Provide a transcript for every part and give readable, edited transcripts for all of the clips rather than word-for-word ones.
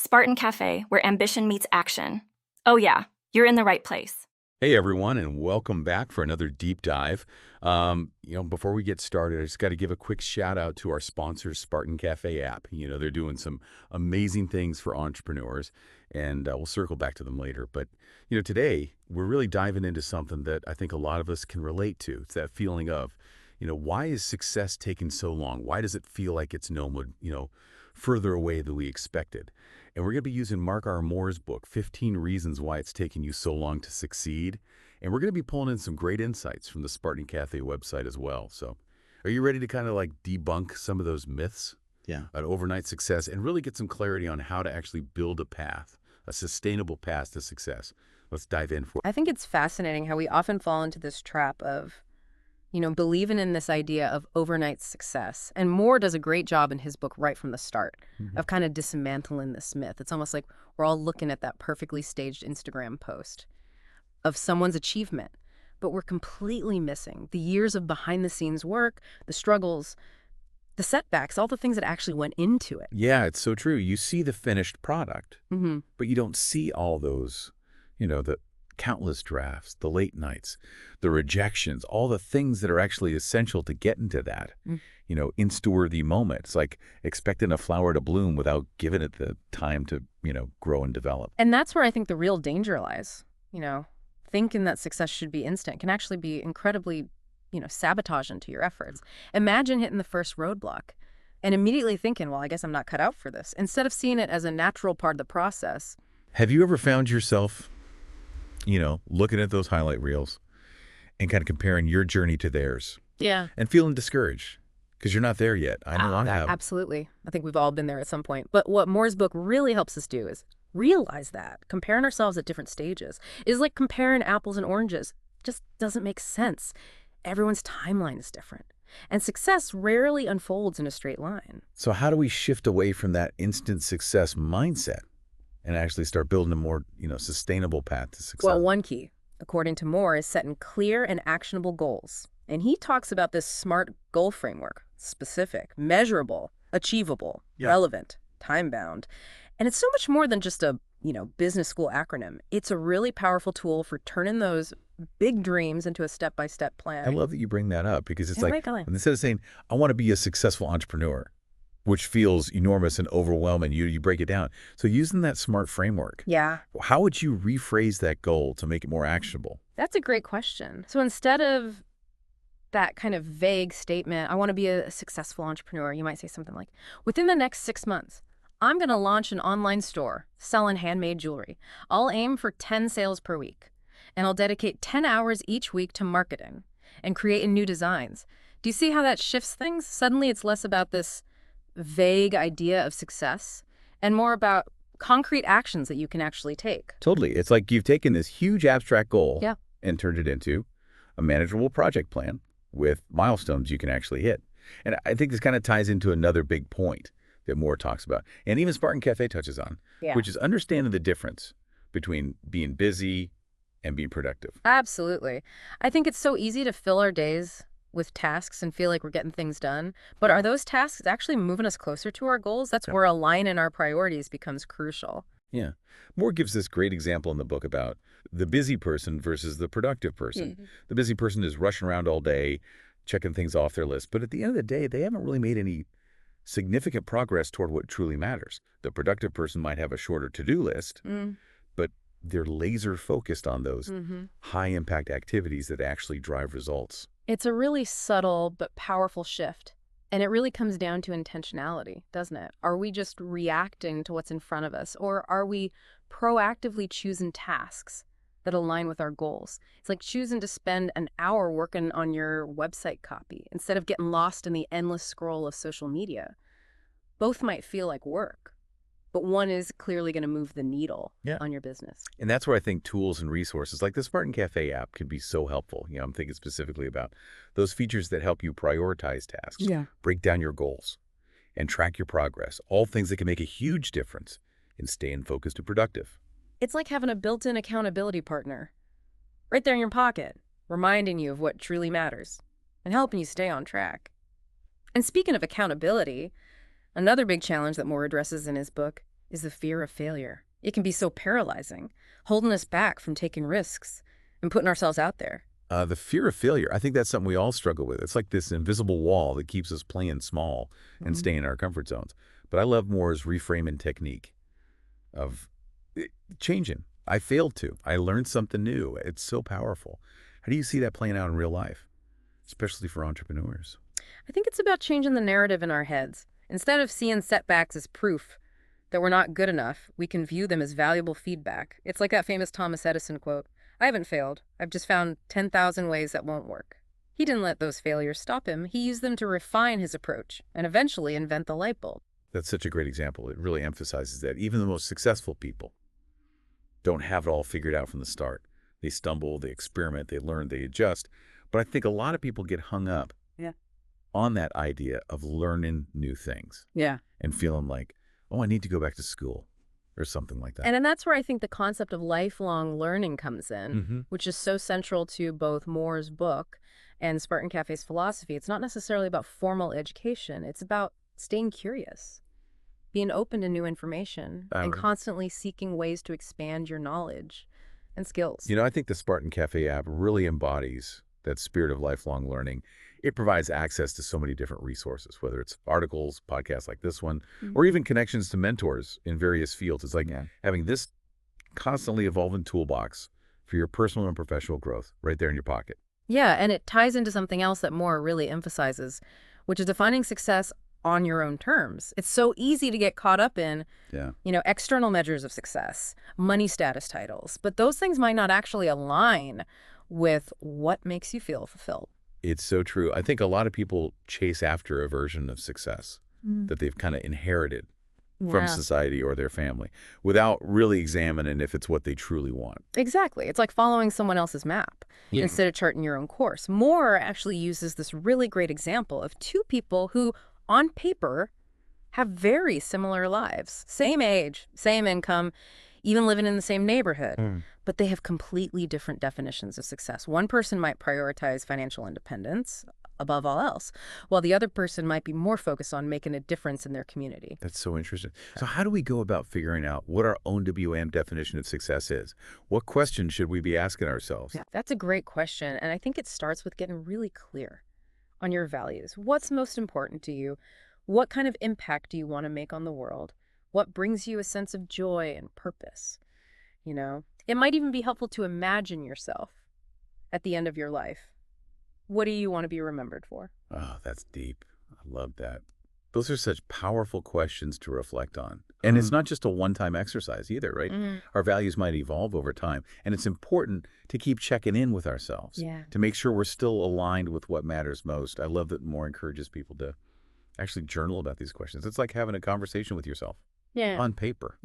Spartan Café, where ambition meets action. Oh yeah, you're in the right place. Hey everyone, and welcome back for another deep dive. Before we get started, I just got to give a quick shout out to our sponsor, Spartan Cafe app. They're doing some amazing things for entrepreneurs, and we'll circle back to them later. But today we're really diving into something that I think a lot of us can relate to. It's that feeling of, why is success taking so long? Why does it feel like it's further away than we expected? And we're going to be using Mark R. Moore's book, 15 Reasons Why It's Taking You So Long to Succeed. And we're going to be pulling in some great insights from the Spartan Cafe website as well. So are you ready to kind of like debunk some of those myths about overnight success and really get some clarity on how to actually build a path, a sustainable path to success? Let's dive in for it. I think it's fascinating how we often fall into this trap of, believing in this idea of overnight success. And Moore does a great job in his book right from the start of kind of dismantling this myth. It's almost like we're all looking at that perfectly staged Instagram post of someone's achievement, but we're completely missing the years of behind-the-scenes work, the struggles, the setbacks, all the things that actually went into it. Yeah, it's so true. You see the finished product, but you don't see all those, the countless drafts, the late nights, the rejections, all the things that are actually essential to get into that, insta-worthy moment. It's like expecting a flower to bloom without giving it the time to, grow and develop. And that's where I think the real danger lies. Thinking that success should be instant can actually be incredibly, sabotaging to your efforts. Imagine hitting the first roadblock and immediately thinking, well, I guess I'm not cut out for this, instead of seeing it as a natural part of the process. Have you ever found yourself looking at those highlight reels and kind of comparing your journey to theirs? Yeah. And feeling discouraged because you're not there yet. I know I have. Absolutely. I think we've all been there at some point. But what Moore's book really helps us do is realize that comparing ourselves at different stages is like comparing apples and oranges. Just doesn't make sense. Everyone's timeline is different. And success rarely unfolds in a straight line. So how do we shift away from that instant success mindset and actually start building a more, sustainable path to success? Well, one key, according to Moore, is setting clear and actionable goals. And he talks about this SMART goal framework: specific, measurable, achievable, relevant, time-bound. And it's so much more than just a, business school acronym. It's a really powerful tool for turning those big dreams into a step-by-step plan. I love that you bring that up because it's Yeah, like, instead of saying, I want to be a successful entrepreneur, which feels enormous and overwhelming, you break it down. So using that SMART framework, how would you rephrase that goal to make it more actionable? That's a great question. So instead of that kind of vague statement, I want to be a successful entrepreneur, you might say something like, within the next 6 months, I'm going to launch an online store selling handmade jewelry. I'll aim for 10 sales per week, and I'll dedicate 10 hours each week to marketing and creating new designs. Do you see how that shifts things? Suddenly it's less about this vague idea of success and more about concrete actions that you can actually take. Totally. It's like you've taken this huge abstract goal and turned it into a manageable project plan with milestones you can actually hit. And I think this kind of ties into another big point that Moore talks about, and even Spartan Cafe touches on, which is understanding the difference between being busy and being productive. Absolutely. I think it's so easy to fill our days with tasks and feel like we're getting things done. But are those tasks actually moving us closer to our goals? That's where aligning our priorities becomes crucial. Yeah. Moore gives this great example in the book about the busy person versus the productive person. The busy person is rushing around all day, checking things off their list. But at the end of the day, they haven't really made any significant progress toward what truly matters. The productive person might have a shorter to-do list, but they're laser focused on those high-impact activities that actually drive results. It's a really subtle but powerful shift. And it really comes down to intentionality, doesn't it? Are we just reacting to what's in front of us, or are we proactively choosing tasks that align with our goals? It's like choosing to spend an hour working on your website copy instead of getting lost in the endless scroll of social media. Both might feel like work, but one is clearly going to move the needle on your business. And that's where I think tools and resources like the Spartan Cafe app can be so helpful. I'm thinking specifically about those features that help you prioritize tasks, break down your goals, and track your progress. All things that can make a huge difference in staying focused and productive. It's like having a built-in accountability partner right there in your pocket, reminding you of what truly matters and helping you stay on track. And speaking of accountability, another big challenge that Moore addresses in his book is the fear of failure. It can be so paralyzing, holding us back from taking risks and putting ourselves out there. The fear of failure, I think that's something we all struggle with. It's like this invisible wall that keeps us playing small and staying in our comfort zones. But I love Moore's reframing technique of changing. I failed to. I learned something new. It's so powerful. How do you see that playing out in real life, especially for entrepreneurs? I think it's about changing the narrative in our heads. Instead of seeing setbacks as proof that we're not good enough, we can view them as valuable feedback. It's like that famous Thomas Edison quote, "I haven't failed. I've just found 10,000 ways that won't work." He didn't let those failures stop him. He used them to refine his approach and eventually invent the light bulb. That's such a great example. It really emphasizes that even the most successful people don't have it all figured out from the start. They stumble, they experiment, they learn, they adjust. But I think a lot of people get hung up on that idea of learning new things and feeling like, oh, I need to go back to school or something like that. And then that's where I think the concept of lifelong learning comes in, which is so central to both Moore's book and Spartan Cafe's philosophy. It's not necessarily about formal education. It's about staying curious, being open to new information, and constantly seeking ways to expand your knowledge and skills. You know, I think the Spartan Cafe app really embodies that spirit of lifelong learning. It provides access to so many different resources, whether it's articles, podcasts like this one, or even connections to mentors in various fields. It's like having this constantly evolving toolbox for your personal and professional growth right there in your pocket. Yeah, and it ties into something else that Moore really emphasizes, which is defining success on your own terms. It's so easy to get caught up in, external measures of success, money status titles, but those things might not actually align with what makes you feel fulfilled. It's so true. I think a lot of people chase after a version of success that they've kind of inherited from society or their family without really examining if it's what they truly want. Exactly. It's like following someone else's map instead of charting your own course. Moore actually uses this really great example of two people who, on paper, have very similar lives. Same age, same income, even living in the same neighborhood. But they have completely different definitions of success. One person might prioritize financial independence above all else, while the other person might be more focused on making a difference in their community. That's so interesting. So how do we go about figuring out what our own WM definition of success is? What questions should we be asking ourselves? That's a great question, and I think it starts with getting really clear on your values. What's most important to you? What kind of impact do you want to make on the world? What brings you a sense of joy and purpose? It might even be helpful to imagine yourself at the end of your life. What do you want to be remembered for? Oh, that's deep. I love that. Those are such powerful questions to reflect on. And it's not just a one-time exercise either, right? Our values might evolve over time. And it's important to keep checking in with ourselves to make sure we're still aligned with what matters most. I love that Moore encourages people to actually journal about these questions. It's like having a conversation with yourself on paper.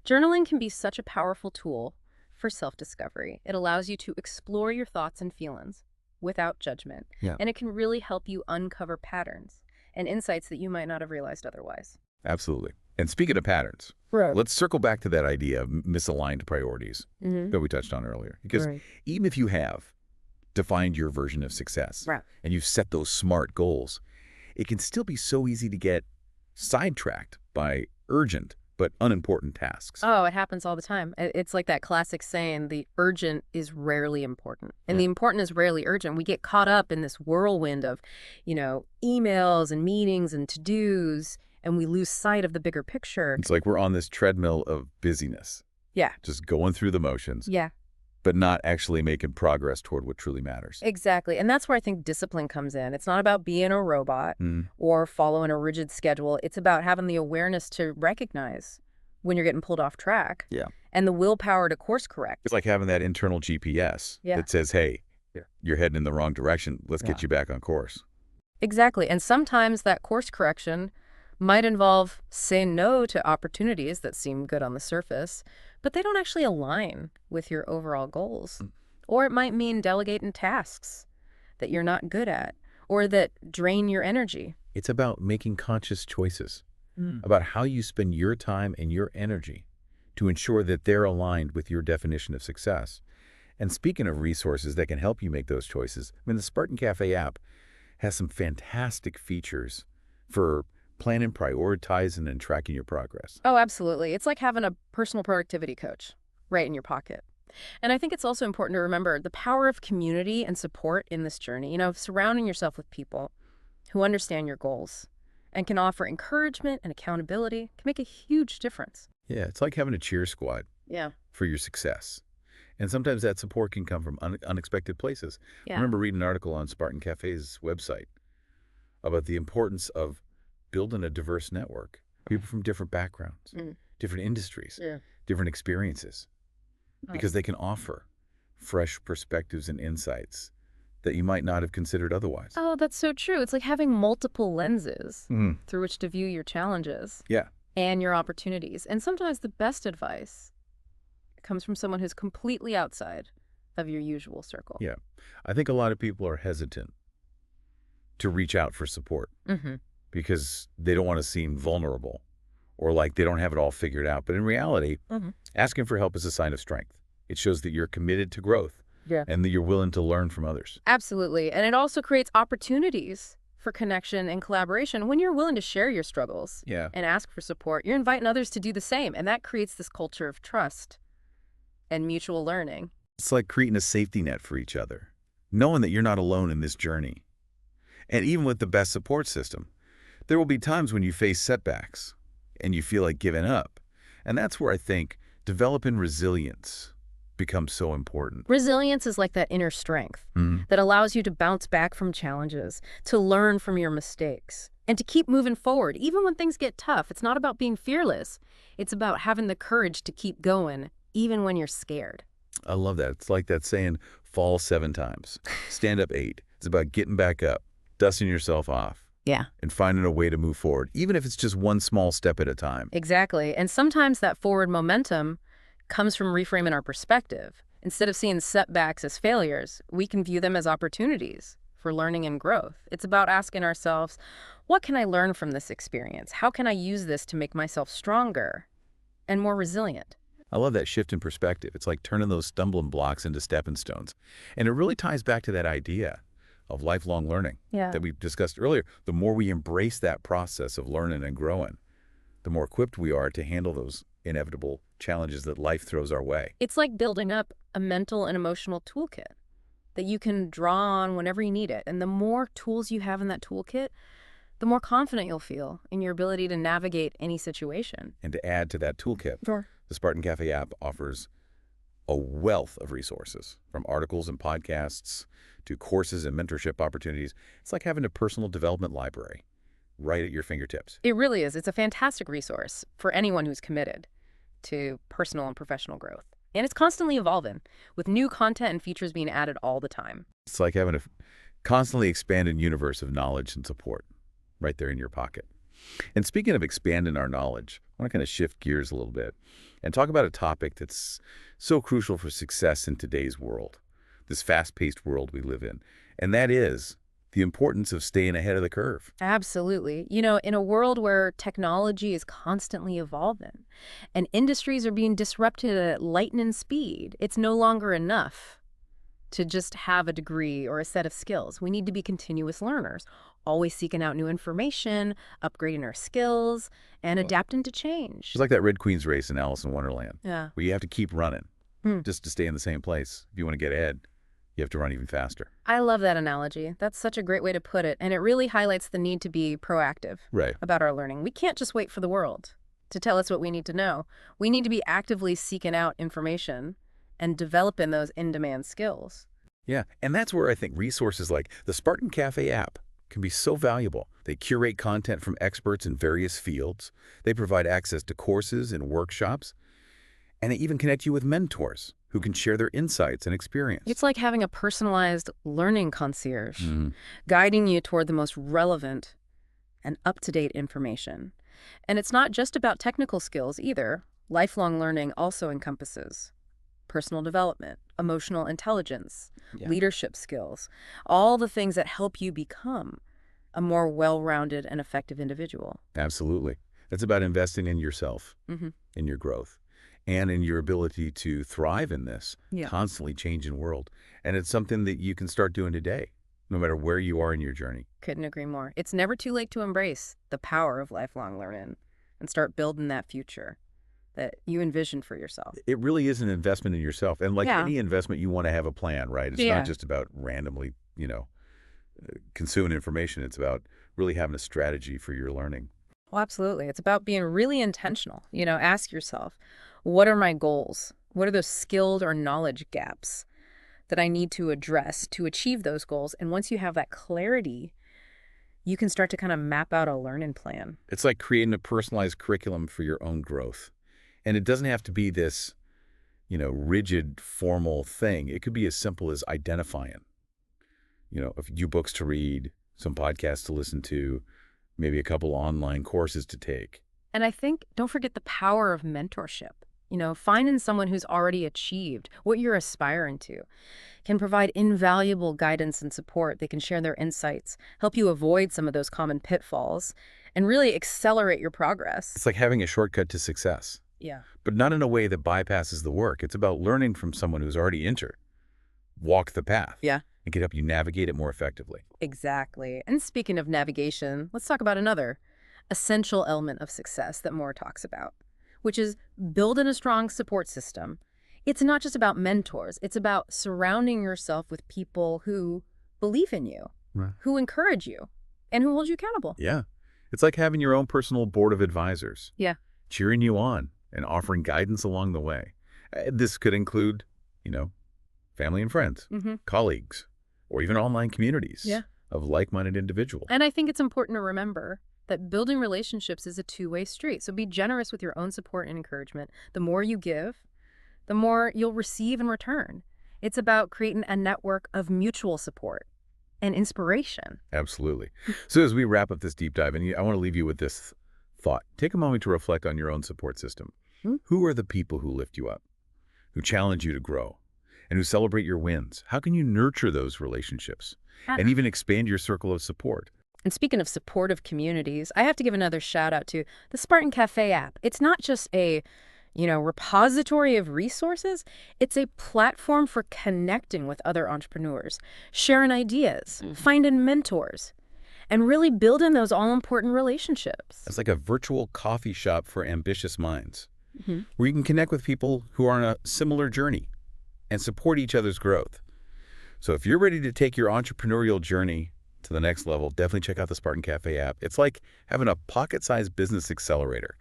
Journaling can be such a powerful tool for self-discovery. It allows you to explore your thoughts and feelings without judgment. And it can really help you uncover patterns and insights that you might not have realized otherwise. Absolutely. And speaking of patterns, let's circle back to that idea of misaligned priorities that we touched on earlier. Because even if you have defined your version of success and you've set those SMART goals, it can still be so easy to get sidetracked by urgent but unimportant tasks. Oh, it happens all the time. It's like that classic saying, the urgent is rarely important. And the important is rarely urgent. We get caught up in this whirlwind of, emails and meetings and to-dos, and we lose sight of the bigger picture. It's like we're on this treadmill of busyness. Just going through the motions. But not actually making progress toward what truly matters. Exactly. And that's where I think discipline comes in. It's not about being a robot or following a rigid schedule. It's about having the awareness to recognize when you're getting pulled off track and the willpower to course correct. It's like having that internal GPS that says, hey, you're heading in the wrong direction. Let's get you back on course. Exactly. And sometimes that course correction might involve saying no to opportunities that seem good on the surface, but they don't actually align with your overall goals. Or it might mean delegating tasks that you're not good at or that drain your energy. It's about making conscious choices about how you spend your time and your energy to ensure that they're aligned with your definition of success. And speaking of resources that can help you make those choices, the Spartan Cafe app has some fantastic features for planning, prioritizing, and tracking your progress. Oh, absolutely. It's like having a personal productivity coach right in your pocket. And I think it's also important to remember the power of community and support in this journey. Surrounding yourself with people who understand your goals and can offer encouragement and accountability can make a huge difference. Yeah, it's like having a cheer squad Yeah. for your success. And sometimes that support can come from unexpected places. Yeah. I remember reading an article on Spartan Café's website about the importance of building a diverse network. People from different backgrounds, different industries, different experiences, because they can offer fresh perspectives and insights that you might not have considered otherwise. Oh, that's so true. It's like having multiple lenses through which to view your challenges Yeah. and your opportunities. And sometimes the best advice comes from someone who's completely outside of your usual circle. Yeah. I think a lot of people are hesitant to reach out for support because they don't want to seem vulnerable or like they don't have it all figured out. But in reality, asking for help is a sign of strength. It shows that you're committed to growth and that you're willing to learn from others. Absolutely. And it also creates opportunities for connection and collaboration. When you're willing to share your struggles and ask for support, you're inviting others to do the same. And that creates this culture of trust and mutual learning. It's like creating a safety net for each other, knowing that you're not alone in this journey. And even with the best support system, there will be times when you face setbacks and you feel like giving up. And that's where I think developing resilience becomes so important. Resilience is like that inner strength that allows you to bounce back from challenges, to learn from your mistakes, and to keep moving forward. Even when things get tough, it's not about being fearless. It's about having the courage to keep going, even when you're scared. I love that. It's like that saying, fall 7 times, stand up 8. It's about getting back up, dusting yourself off, and finding a way to move forward, even if it's just one small step at a time. Exactly. And sometimes that forward momentum comes from reframing our perspective. Instead of seeing setbacks as failures, we can view them as opportunities for learning and growth. It's about asking ourselves, what can I learn from this experience? How can I use this to make myself stronger and more resilient? I love that shift in perspective. It's like turning those stumbling blocks into stepping stones. And it really ties back to that idea of lifelong learning that we discussed earlier. The more we embrace that process of learning and growing, the more equipped we are to handle those inevitable challenges that life throws our way. It's like building up a mental and emotional toolkit that you can draw on whenever you need it. And the more tools you have in that toolkit, the more confident you'll feel in your ability to navigate any situation. And to add to that toolkit, the Spartan Café app offers a wealth of resources, from articles and podcasts to courses and mentorship opportunities. It's like having a personal development library right at your fingertips. It really is. It's a fantastic resource for anyone who's committed to personal and professional growth. And it's constantly evolving, with new content and features being added all the time. It's like having a constantly expanding universe of knowledge and support right there in your pocket. And speaking of expanding our knowledge, I want to kind of shift gears a little bit and talk about a topic that's so crucial for success in today's world, this fast-paced world we live in, and that is the importance of staying ahead of the curve. Absolutely. In a world where technology is constantly evolving and industries are being disrupted at lightning speed, it's no longer enough to just have a degree or a set of skills. We need to be continuous learners, always seeking out new information, upgrading our skills, and adapting to change. It's like that Red Queen's race in Alice in Wonderland, Yeah. where you have to keep running just to stay in the same place. If you want to get ahead, you have to run even faster. I love that analogy. That's such a great way to put it. And it really highlights the need to be proactive about our learning. We can't just wait for the world to tell us what we need to know. We need to be actively seeking out information and developing those in-demand skills. Yeah, and that's where I think resources like the Spartan Café app can be so valuable. They curate content from experts in various fields. They provide access to courses and workshops. And they even connect you with mentors who can share their insights and experience. It's like having a personalized learning concierge, guiding you toward the most relevant and up-to-date information. And it's not just about technical skills either. Lifelong learning also encompasses personal development, emotional intelligence, leadership skills, all the things that help you become a more well-rounded and effective individual. Absolutely. That's about investing in yourself, in your growth, and in your ability to thrive in this constantly changing world. And it's something that you can start doing today. no matter where you are in your journey. Couldn't agree more. It's never too late to embrace the power of lifelong learning and start building that future that you envision for yourself. It really is an investment in yourself. And like Yeah. any investment, you want to have a plan, right? It's Yeah. not just about randomly, consuming information. It's about really having a strategy for your learning. Well, absolutely. It's about being really intentional. Ask yourself, what are my goals? What are those skilled or knowledge gaps that I need to address to achieve those goals? And once you have that clarity, you can start to kind of map out a learning plan. It's like creating a personalized curriculum for your own growth. And it doesn't have to be this, rigid, formal thing. It could be as simple as identifying, a few books to read, some podcasts to listen to, maybe a couple online courses to take. And I think, don't forget the power of mentorship. Finding someone who's already achieved what you're aspiring to can provide invaluable guidance and support. They can share their insights, help you avoid some of those common pitfalls, and really accelerate your progress. It's like having a shortcut to success, Yeah. but not in a way that bypasses the work. It's about learning from someone who's already walked the path. Yeah. And can help you navigate it more effectively. Exactly. And speaking of navigation, let's talk about another essential element of success that Moore talks about, which is building a strong support system. It's not just about mentors. It's about surrounding yourself with people who believe in you, Right. who encourage you, and who hold you accountable. Yeah. It's like having your own personal board of advisors. Yeah. Cheering you on and offering guidance along the way. This could include, family and friends, colleagues, or even online communities of like-minded individuals. And I think it's important to remember that building relationships is a two-way street. So be generous with your own support and encouragement. The more you give, the more you'll receive in return. It's about creating a network of mutual support and inspiration. Absolutely. So as we wrap up this deep dive, and I want to leave you with this thought. Take a moment to reflect on your own support system. Who are the people who lift you up, who challenge you to grow, and who celebrate your wins? How can you nurture those relationships and even expand your circle of support? And speaking of supportive communities, I have to give another shout out to the Spartan Café app. It's not just a, repository of resources. It's a platform for connecting with other entrepreneurs, sharing ideas, finding mentors, and really building those all-important relationships. It's like a virtual coffee shop for ambitious minds, where you can connect with people who are on a similar journey and support each other's growth. So if you're ready to take your entrepreneurial journey to the next level, definitely check out the Spartan Café app. It's like having a pocket-sized business accelerator,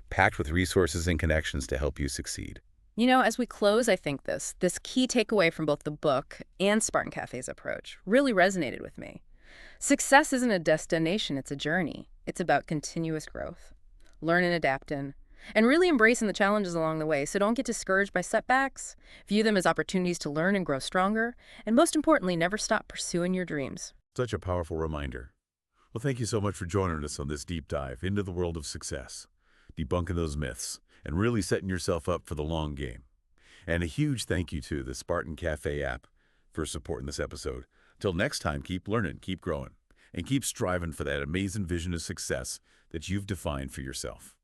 packed with resources and connections to help you succeed. As we close, I think this key takeaway from both the book and Spartan Café's approach really resonated with me. Success isn't a destination, it's a journey. It's about continuous growth, learning, adapting, and really embracing the challenges along the way. So don't get discouraged by setbacks. View them as opportunities to learn and grow stronger. And most importantly, never stop pursuing your dreams. Such a powerful reminder. Well, thank you so much for joining us on this deep dive into the world of success, debunking those myths, and really setting yourself up for the long game. And a huge thank you to the Spartan Café app for supporting this episode. Till next time, keep learning, keep growing, and keep striving for that amazing vision of success that you've defined for yourself.